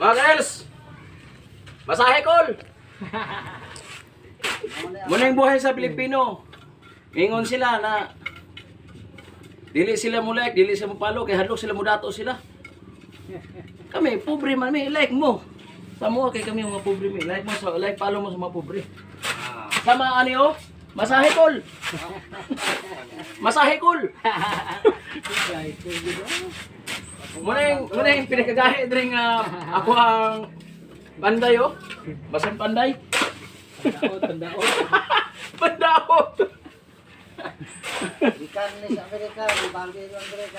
Mga girls, masahe call. Muna yung buhay sa Pilipino. Ingon sila na dili sila mo like, dili sila mo follow, kaya hadlok sila mo dato sila. Kami, pobre man, may like mo. Samo kay kami mga pobre, may like mo, like follow mo sa mga pobre. Sama ani oh, masahe call. Masahe call. Muna yung pinakagahe dring ako ang panday oh. Basang panday. Pandaot. Pandaot. Ikan ni sa Amerika, di bangkit ng Amerika.